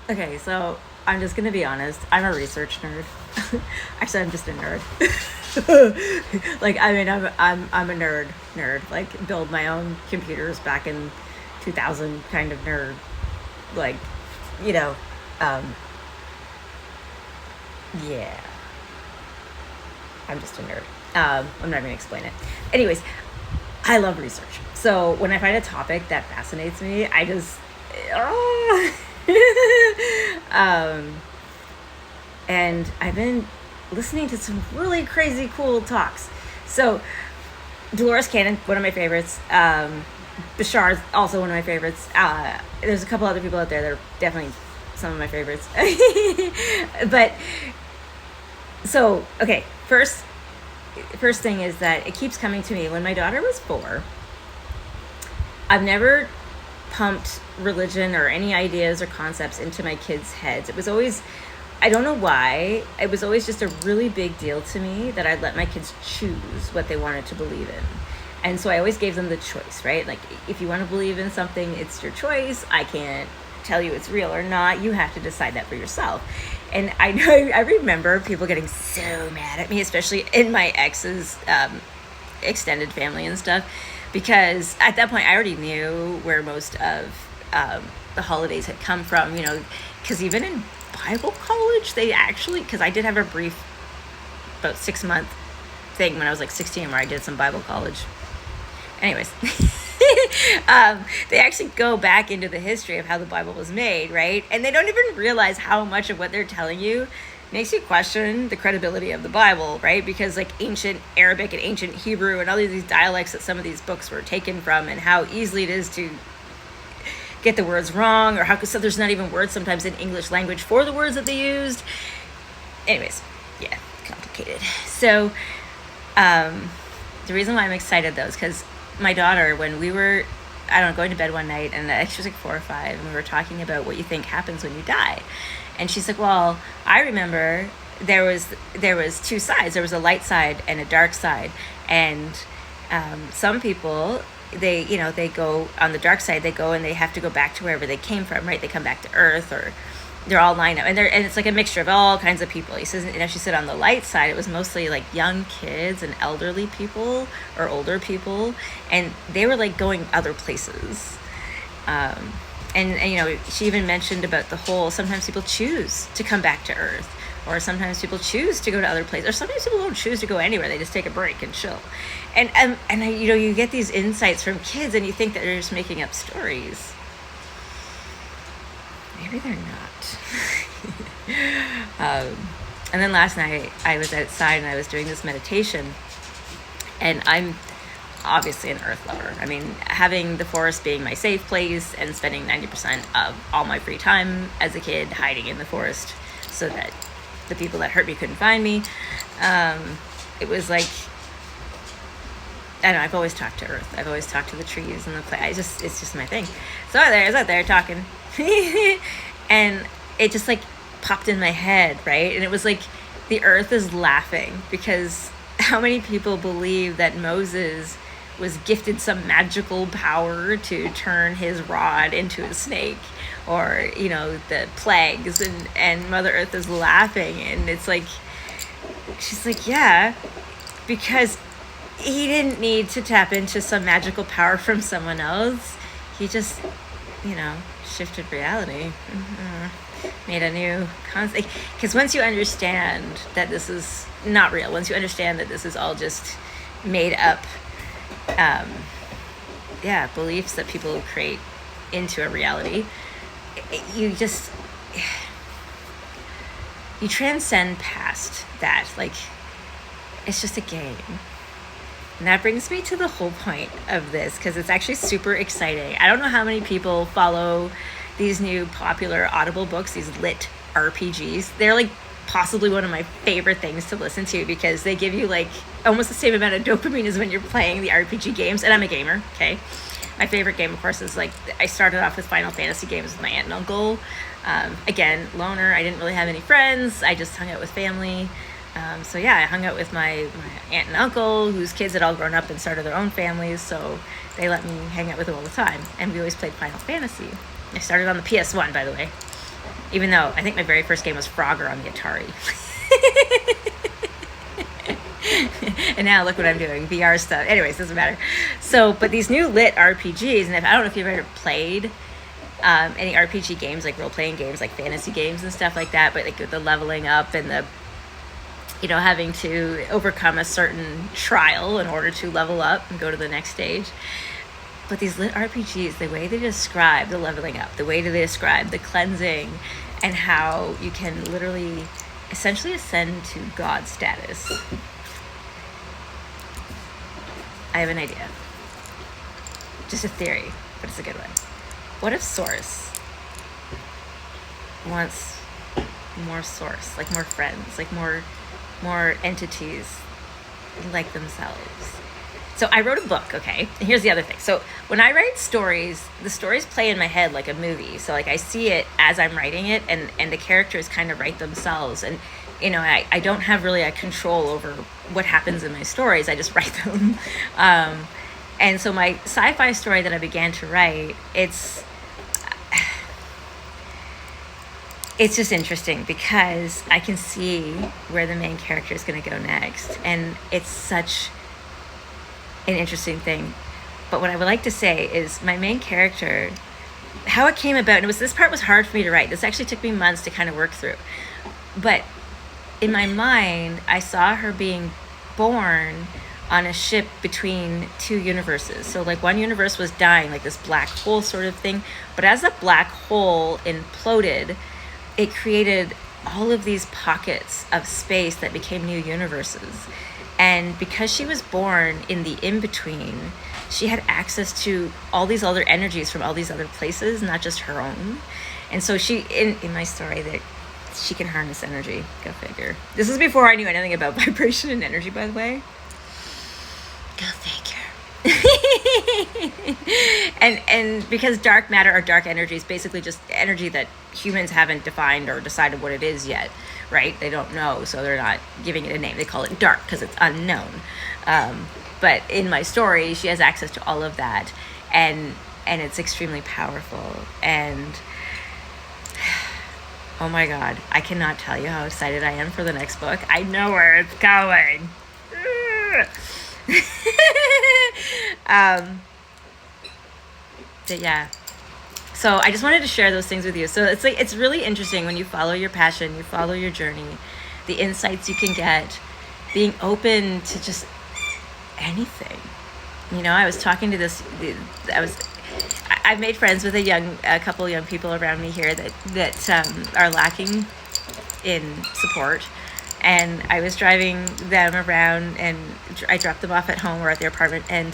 Okay, so I'm just gonna be honest. I'm a research nerd. Actually, I'm just a nerd. Like, I mean, I'm a nerd. Like, build my own computers back in 2000 kind of nerd. Like, you know, um, yeah. I'm just a nerd. I'm not even gonna explain it. Anyways, I love research. So when I find a topic that fascinates me, I just, oh. um, and I've been listening to some really crazy cool talks. So Dolores Cannon, one of my favorites. Bashar is also one of my favorites. There's a couple other people out there that are definitely some of my favorites. But so okay, first thing is that it keeps coming to me when my daughter was 4. I've never pumped religion or any ideas or concepts into my kids' heads. It was always, I don't know why, it was always just a really big deal to me that I'd let my kids choose what they wanted to believe in. And so I always gave them the choice, right? Like, if you want to believe in something, it's your choice. I can't tell you it's real or not. You have to decide that for yourself. And I know, I remember people getting so mad at me, especially in my ex's extended family and stuff, because at that point I already knew where most of the holidays had come from, because even in Bible college, they actually, because I did have a brief, about 6 month thing when I was like 16 where I did some Bible college. Anyways, they actually go back into the history of how the Bible was made, right? And they don't even realize how much of what they're telling you makes you question the credibility of the Bible, right? Because like ancient Arabic and ancient Hebrew and all of these dialects that some of these books were taken from, and how easily it is to get the words wrong, or how so there's not even words sometimes in English language for the words that they used. Anyways, yeah, complicated. So the reason why I'm excited though is because my daughter, when we were, I don't know, going to bed one night, and she was like 4 or 5, and we were talking about what you think happens when you die. And she's like, well, I remember there was two sides. There was a light side and a dark side. And some people, they go on the dark side, they go and they have to go back to wherever they came from, right? They come back to Earth, or they're all lined up, and it's like a mixture of all kinds of people. She said on the light side, it was mostly like young kids and elderly people or older people, and they were like going other places. And she even mentioned about the whole, sometimes people choose to come back to Earth, or sometimes people choose to go to other places, or sometimes people don't choose to go anywhere. They just take a break and chill. And you get these insights from kids, and you think that they're just making up stories. Maybe they're not. And then last night I was outside and I was doing this meditation, and I'm obviously an earth lover. I mean, having the forest being my safe place and spending 90% of all my free time as a kid hiding in the forest so that the people that hurt me couldn't find me. It was like, I don't know, I've always talked to earth. I've always talked to the trees and the plants. It's just my thing. So I was out there talking and it just like popped in my head, right? And it was like the earth is laughing, because how many people believe that Moses was gifted some magical power to turn his rod into a snake, or the plagues, and Mother Earth is laughing, and it's like, she's like, yeah, because he didn't need to tap into some magical power from someone else. He just shifted reality. Made a new concept. Because once you understand that this is not real, once you understand that this is all just made up beliefs that people create into a reality, you transcend past that. Like, it's just a game. And that brings me to the whole point of this, because it's actually super exciting. I don't know how many people follow these new popular Audible books, these lit RPGs. They're like possibly one of my favorite things to listen to, because they give you like almost the same amount of dopamine as when you're playing the RPG games. And I'm a gamer, okay? My favorite game, of course, is like, I started off with Final Fantasy games with my aunt and uncle. Again, loner. I didn't really have any friends. I just hung out with family. So yeah, I hung out with my aunt and uncle, whose kids had all grown up and started their own families, so they let me hang out with them all the time. And we always played Final Fantasy. I started on the PS1, by the way. Even though I think my very first game was Frogger on the Atari. And now look what I'm doing, VR stuff. Anyways, doesn't matter. So, but these new lit RPGs, and I don't know if you've ever played any RPG games, like role-playing games, like fantasy games and stuff like that, but like the leveling up and the, you know, having to overcome a certain trial in order to level up and go to the next stage. But these lit RPGs, the way they describe the leveling up, the way they describe the cleansing, and how you can literally essentially ascend to God status. I have an idea. Just a theory, but it's a good one. What if Source wants more Source, like more friends, like more entities like themselves? So I wrote a book, okay? And here's the other thing. So when I write stories, the stories play in my head like a movie. So like I see it as I'm writing it, and the characters kind of write themselves. And, you know, I don't have really a control over what happens in my stories. I just write them. And so my sci-fi story that I began to write, it's just interesting because I can see where the main character is going to go next. And it's such an interesting thing. But what I would like to say is my main character, how it came about, and this part was hard for me to write. This actually took me months to kind of work through. But in my mind, I saw her being born on a ship between two universes. So like one universe was dying, like this black hole sort of thing. But as the black hole imploded, it created all of these pockets of space that became new universes. And because she was born in the in-between, she had access to all these other energies from all these other places, not just her own. And so she, in my story, that she can harness energy. Go figure. This is before I knew anything about vibration and energy, by the way. Go figure. and because dark matter or dark energy is basically just energy that humans haven't defined or decided what it is yet, right? They don't know, so they're not giving it a name. They call it dark because it's unknown. But in my story, she has access to all of that, and it's extremely powerful. And oh my God, I cannot tell you how excited I am for the next book. I know where it's going. But yeah, so I just wanted to share those things with you. So it's like, it's really interesting when you follow your passion, you follow your journey, the insights you can get, being open to just anything. You know, I was talking to I've made friends with a couple of young people around me here that are lacking in support. And I was driving them around, and I dropped them off at home or at their apartment, and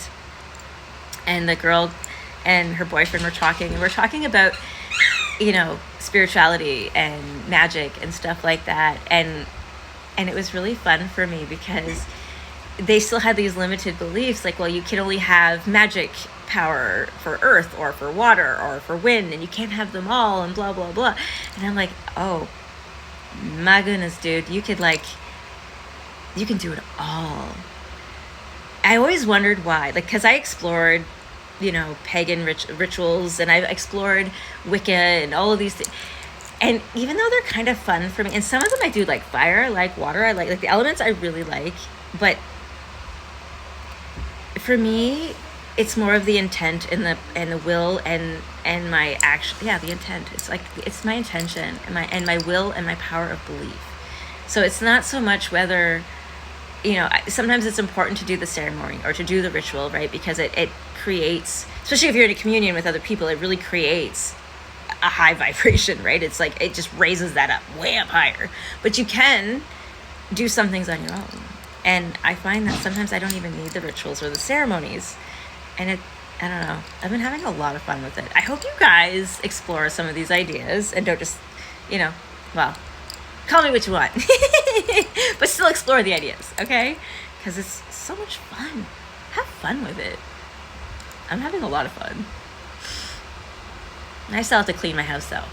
the girl and her boyfriend were talking, and we're talking about, you know, spirituality and magic and stuff like that. And it was really fun for me because they still had these limited beliefs, like, well, you can only have magic power for earth or for water or for wind, and you can't have them all, and blah, blah, blah. And I'm like, oh my goodness, dude, you can do it all. I always wondered why, like, because I explored, you know, pagan rituals, and I've explored Wicca and all of these things. And even though they're kind of fun for me, and some of them I do, like fire, I like water, I like the elements I really like, but for me, it's more of the intent and the will and my action. Yeah, the intent. It's like, it's my intention and my will and my power of belief. So it's not so much whether, you know, sometimes it's important to do the ceremony or to do the ritual, right? Because it creates, especially if you're in a communion with other people, it really creates a high vibration, right? It's like, it just raises that up, way up higher. But you can do some things on your own. And I find that sometimes I don't even need the rituals or the ceremonies. And I don't know, I've been having a lot of fun with it. I hope you guys explore some of these ideas and don't just, you know, well, call me what you want, but still explore the ideas, okay? Because it's so much fun. Have fun with it. I'm having a lot of fun. I still have to clean my house though.